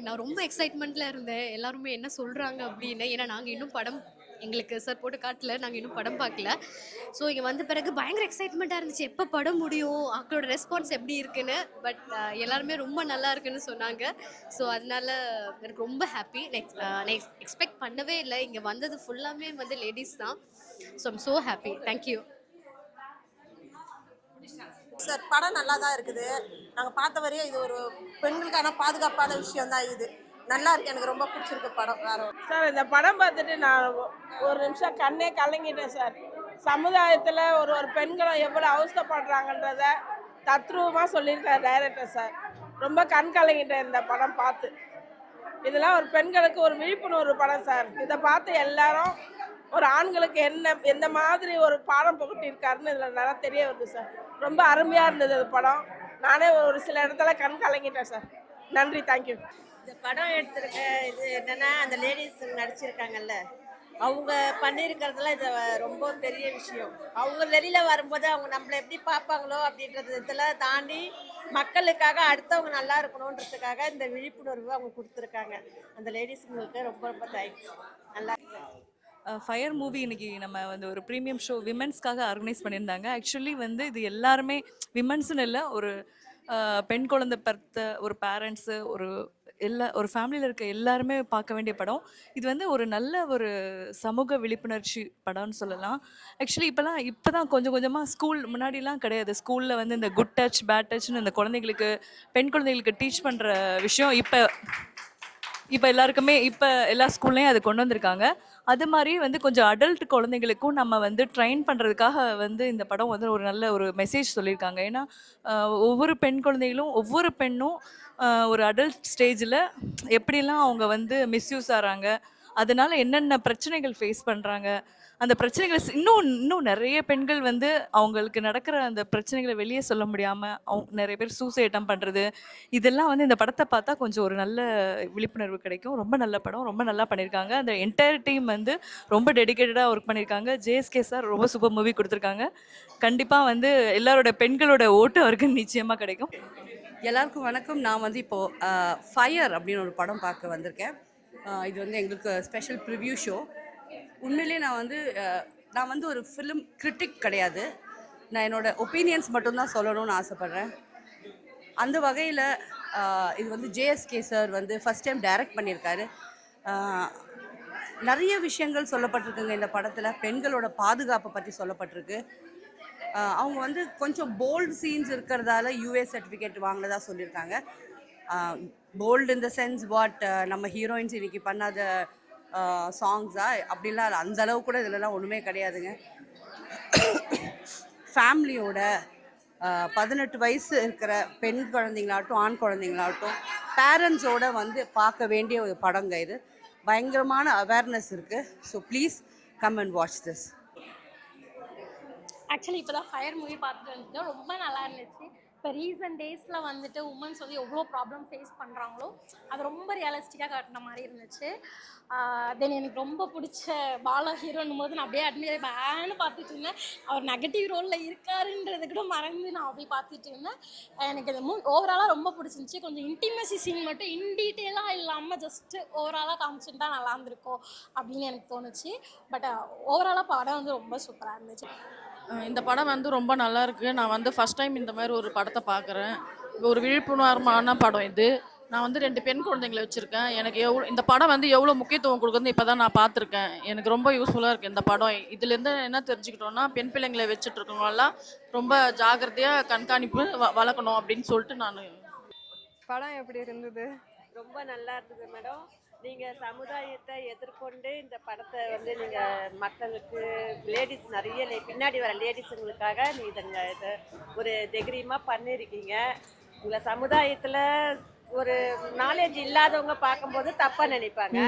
நான் ரொம்ப எக்ஸைட்மெண்ட்ல இருந்தேன். எல்லாருமே என்ன சொல்றாங்க அப்படின்னு. ஏன்னா நாங்க இன்னும் படம் எங்களுக்கு சார் போட்டு காட்டல. நாங்க இன்னும் படம் பார்க்கல. ஸோ இங்க வந்த பிறகு பயங்கர எக்ஸைட்மெண்ட்டா இருந்துச்சு. எப்ப படம் முடியும்? அவங்களோட ரெஸ்பான்ஸ் எப்படி இருக்குன்னு. பட் எல்லாருமே ரொம்ப நல்லா இருக்குன்னு சொன்னாங்க. ஸோ அதனால எனக்கு ரொம்ப ஹாப்பி. நெக்ஸ்ட் எக்ஸ்பெக்ட் பண்ணவே இல்ல. இங்க வந்தது ஃபுல்லாமே வந்து லேடீஸ் தான். So I'm so happy. Thank you. Sir படம் நல்லா தான் இருக்குது. நாங்கள் பார்த்த வரையும் இது ஒரு பெண்களுக்கான பாதுகாப்பான விஷயம் தான் இது. நல்லா இருக்கு, எனக்கு ரொம்ப பிடிச்சிருக்கு படம். வேற சார் இந்த படம் பார்த்துட்டு நான் ஒரு நிமிஷம் கண்ணே கலங்கிட்டேன் சார். சமுதாயத்தில் ஒரு ஒரு பெண்களும் எவ்வளோ அவஸ்தைப்படுறாங்கன்றத தத்ரூபமாக சொல்லியிருக்கார் டைரக்டர் சார். ரொம்ப கண் கலங்கிட்டேன் இந்த படம் பார்த்து. இதெல்லாம் ஒரு பெண்களுக்கு ஒரு விழிப்புணர்வு படம் சார். இதை பார்த்து எல்லாரும் ஒரு ஆண்களுக்கு எந்த மாதிரி ஒரு பாடம் புகட்டியிருக்காருன்னு இதில் நல்லா தெரிய வருது சார். ரொம்ப அருமையாக இருந்தது அது படம். நானே ஒரு சில இடத்துல கண் கலங்கிட்டேன் சார். நன்றி, தேங்க்யூ. இந்த படம் எடுத்திருக்க இது என்னன்னா, அந்த லேடிஸ் நடிச்சிருக்காங்கல்ல, அவங்க பண்ணியிருக்கிறதுல இது ரொம்ப பெரிய விஷயம். அவங்க வெளியில் வரும்போது அவங்க நம்மளை எப்படி பார்ப்பாங்களோ அப்படின்றது இதெல்லாம் தாண்டி மக்களுக்காக அடுத்தவங்க நல்லா இருக்கணுன்றதுக்காக இந்த விழிப்புணர்வு அவங்க கொடுத்துருக்காங்க. அந்த லேடிஸுங்களுக்கு ரொம்ப ரொம்ப தேங்க்ஸ். நல்லா ஃபயர் மூவி இன்னைக்கு நம்ம வந்து ஒரு ப்ரீமியம் ஷோ விமென்ஸ்க்காக ஆர்கனைஸ் பண்ணியிருந்தாங்க. ஆக்சுவலி வந்து இது எல்லாருமே விமென்ஸ்னு இல்லை, ஒரு பெண் குழந்தை பெற்ற ஒரு பேரண்ட்ஸு, ஒரு ஃபேமிலியில் இருக்க எல்லாருமே பார்க்க வேண்டிய படம். இது வந்து ஒரு நல்ல ஒரு சமூக விழிப்புணர்ச்சி படம்னு சொல்லலாம். ஆக்சுவலி இப்போ தான் கொஞ்சம் கொஞ்சமாக ஸ்கூல் முன்னாடிலாம் கிடையாது. ஸ்கூலில் வந்து இந்த குட் டச் பேட் டச்னு இந்த குழந்தைங்களுக்கு பெண் குழந்தைகளுக்கு டீச் பண்ணுற விஷயம் இப்போ எல்லாருக்குமே இப்போ எல்லா ஸ்கூல்லையும் அது கொண்டு வந்திருக்காங்க. அது மாதிரி வந்து கொஞ்சம் அடல்ட் குழந்தைங்களுக்கும் நம்ம வந்து ட்ரெயின் பண்ணுறதுக்காக வந்து இந்த படம் வந்து ஒரு நல்ல ஒரு மெசேஜ் சொல்லியிருக்காங்க. ஏன்னா ஒவ்வொரு பெண் குழந்தைகளும் ஒவ்வொரு பெண்ணும் ஒரு அடல்ட் ஸ்டேஜில் எப்படிலாம் அவங்க வந்து மிஸ்யூஸ் ஆகிறாங்க, அதனால என்னென்ன பிரச்சனைகள் ஃபேஸ் பண்ணுறாங்க, அந்த பிரச்சனைகளை இன்னும் நிறைய பெண்கள் வந்து அவங்களுக்கு நடக்கிற அந்த பிரச்சனைகளை வெளியே சொல்ல முடியாமல் அவங்க நிறைய பேர் சூசைட் அட்டம் பண்ணுறது, இதெல்லாம் வந்து இந்த படத்தை பார்த்தா கொஞ்சம் ஒரு நல்ல விழிப்புணர்வு கிடைக்கும். ரொம்ப நல்ல படம், ரொம்ப நல்லா பண்ணியிருக்காங்க. அந்த என்டையர் டீம் வந்து ரொம்ப டெடிக்கேட்டடாக ஒர்க் பண்ணியிருக்காங்க. ஜேஎஸ்கே சார் ரொம்ப சூப்பர் மூவி கொடுத்துருக்காங்க. கண்டிப்பாக வந்து எல்லாரோட பெண்களோட ஓட்டு அவருக்கு நிச்சயமாக கிடைக்கும். எல்லாருக்கும் வணக்கம். நான் வந்து இப்போது ஃபயர் அப்படின்னு ஒரு படம் பார்க்க வந்திருக்கேன். இது வந்து எங்களுக்கு ஸ்பெஷல் ப்ரிவ்யூ ஷோ. உண்மையிலே நான் வந்து ஒரு ஃபிலிம் கிரிட்டிக் கிடையாது. நான் என்னோடய ஒப்பீனியன்ஸ் மட்டும்தான் சொல்லணும்னு ஆசைப்பட்றேன். அந்த வகையில் இது வந்து ஜேஎஸ்கே சார் வந்து ஃபஸ்ட் டைம் டைரக்ட் பண்ணியிருக்காரு. நிறைய விஷயங்கள் சொல்லப்பட்டிருக்குங்க இந்த படத்தில். பெண்களோட பாதுகாப்பை பற்றி சொல்லப்பட்டிருக்கு. அவங்க வந்து கொஞ்சம் போல்டு சீன்ஸ் இருக்கிறதால யூஏ சர்டிஃபிகேட் வாங்கினதாக சொல்லியிருக்காங்க. Bold in the sense what நம்ம ஹீரோயின்ஸ் இன்னைக்கு பண்ணாத சாங்ஸா அப்படிலாம் அந்த அளவு கூட இதிலலாம் ஒன்றுமே கிடையாதுங்க. ஃபேமிலியோட 18 வயசு இருக்கிற பெண் குழந்தைங்களாகட்டும் ஆண் குழந்தைங்களாகட்டும் பேரண்ட்ஸோடு வந்து பார்க்க வேண்டிய ஒரு படங்க இது. பயங்கரமான அவேர்னஸ் இருக்குது. So please come and watch this. Actually இப்போ தான் ஃபயர் மூவி பார்த்துட்டு வந்துட்டோம். ரொம்ப நல்லா இருந்துச்சு. இப்போ ரீசன்ட் டேஸில் வந்துட்டு உமன்ஸ் வந்து எவ்வளோ ப்ராப்ளம் ஃபேஸ் பண்ணுறாங்களோ அது ரொம்ப ரியலிஸ்டிக்காக காட்டின மாதிரி இருந்துச்சு. தென் எனக்கு ரொம்ப பிடிச்ச பாலா ஹீரோன்னும் போது நான் அப்படியே அட்மியர் பேன்னு பார்த்துட்டு இருந்தேன். அவர் நெகட்டிவ் ரோலில் இருக்காருன்றது கூட மறந்து நான் அப்படியே பார்த்துட்டு இருந்தேன். எனக்கு இந்த ஓவராலாக ரொம்ப பிடிச்சிருந்துச்சி. கொஞ்சம் இன்டிமசி சீன் மட்டும் இன்டீட்டெயிலாக இல்லாமல் ஜஸ்ட்டு ஓவராலாக காமிச்சுட்டா நல்லா இருந்திருக்கும் அப்படின்னு எனக்கு தோணுச்சு. பட் ஓவராலாக படம் வந்து ரொம்ப சூப்பராக இருந்துச்சு. இந்த படம் வந்து ரொம்ப நல்லா இருக்குது. நான் வந்து ஃபஸ்ட் டைம் இந்த மாதிரி ஒரு படத்தை பார்க்குறேன். ஒரு விழிப்புணர்வான படம் இது. நான் வந்து 2 பெண் குழந்தைங்களை வச்சுருக்கேன். எனக்கு இந்த படம் வந்து எவ்வளோ முக்கியத்துவம் கொடுக்குதுன்னு இப்போ தான் நான் பார்த்துருக்கேன். எனக்கு ரொம்ப யூஸ்ஃபுல்லாக இருக்குது இந்த படம். இதுலேருந்து என்ன தெரிஞ்சுக்கிட்டோன்னா, பெண் பிள்ளைங்களை வச்சுட்டு இருக்கவங்களாம் ரொம்ப ஜாக்கிரதையாக கண்காணிப்பு வளர்க்கணும் அப்படின்னு சொல்லிட்டு நான். படம் எப்படி இருந்தது? ரொம்ப நல்லா இருந்தது மேடம். நீங்கள் சமுதாயத்தை எதிர்கொண்டு இந்த படத்தை வந்து நீங்கள் மக்களுக்கு லேடிஸ் நிறைய பின்னாடி வர லேடிஸுங்களுக்காக நீங்கள் இதை ஒரு தைரியமாக பண்ணியிருக்கீங்க. உங்களை சமுதாயத்தில் ஒரு நாலேஜ் இல்லாதவங்க பார்க்கும்போது தப்பா நினைப்பாங்க.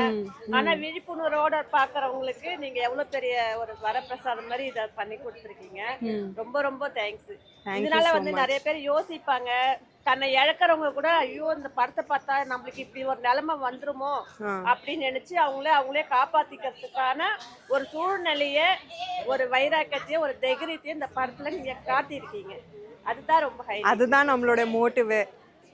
ஆனா விழிப்புணர்வோட பாக்குறவங்களுக்கு நீங்க எவ்வளவு பெரிய ஒரு வரப்பிரசாதம் மாதிரி இதை பண்ணி கொடுத்துருக்கீங்க. ரொம்ப ரொம்ப தேங்க்ஸ். இதனால வந்து நிறைய பேர் யோசிப்பாங்க, தன்னை இழக்கிறவங்க கூட ஐயோ இந்த படத்தை பார்த்தா நம்மளுக்கு இப்படி ஒரு நிலைமை வந்துருமோ அப்படின்னு நினைச்சு அவங்களே காப்பாத்திக்கிறதுக்கான ஒரு சூழ்நிலைய, ஒரு வைராக்கியத்தையும் ஒரு தைரியத்தையும் இந்த படத்துல நீங்க காட்டியிருக்கீங்க. அதுதான் ரொம்ப அதுதான் நம்மளோட மோட்டிவ்.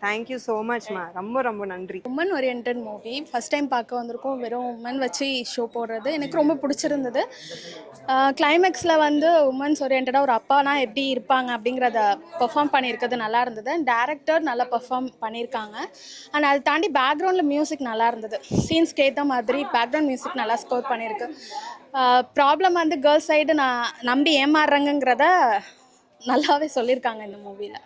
தேங்க்யூ ஸோ மச்மா, ரொம்ப ரொம்ப நன்றி. Woman oriented movie first time பார்க்க வந்திருக்கோம். வெறும் உமன் வச்சு ஷோ போடுறது எனக்கு ரொம்ப பிடிச்சிருந்தது. கிளைமேக்ஸில் வந்து உமன்ஸ் ஓரியன்டாக ஒரு அப்பானா எப்படி இருப்பாங்க அப்படிங்கிறத பெர்ஃபார்ம் பண்ணியிருக்கிறது நல்லா இருந்தது. அண்ட் டேரக்டர் நல்லா பெர்ஃபார்ம் பண்ணியிருக்காங்க. அண்ட் அதை தாண்டி பேக்ரவுண்டில் மியூசிக் நல்லா இருந்தது. சீன்ஸ்க்கு ஏற்ற மாதிரி பேக்ரவுண்ட் மியூசிக் நல்லா ஸ்கோர் பண்ணியிருக்கு. ப்ராப்ளம் வந்து கேர்ள்ஸ் சைடு நான் நம்பி ஏமாறுறேங்கிறத நல்லாவே சொல்லியிருக்காங்க இந்த மூவியில்.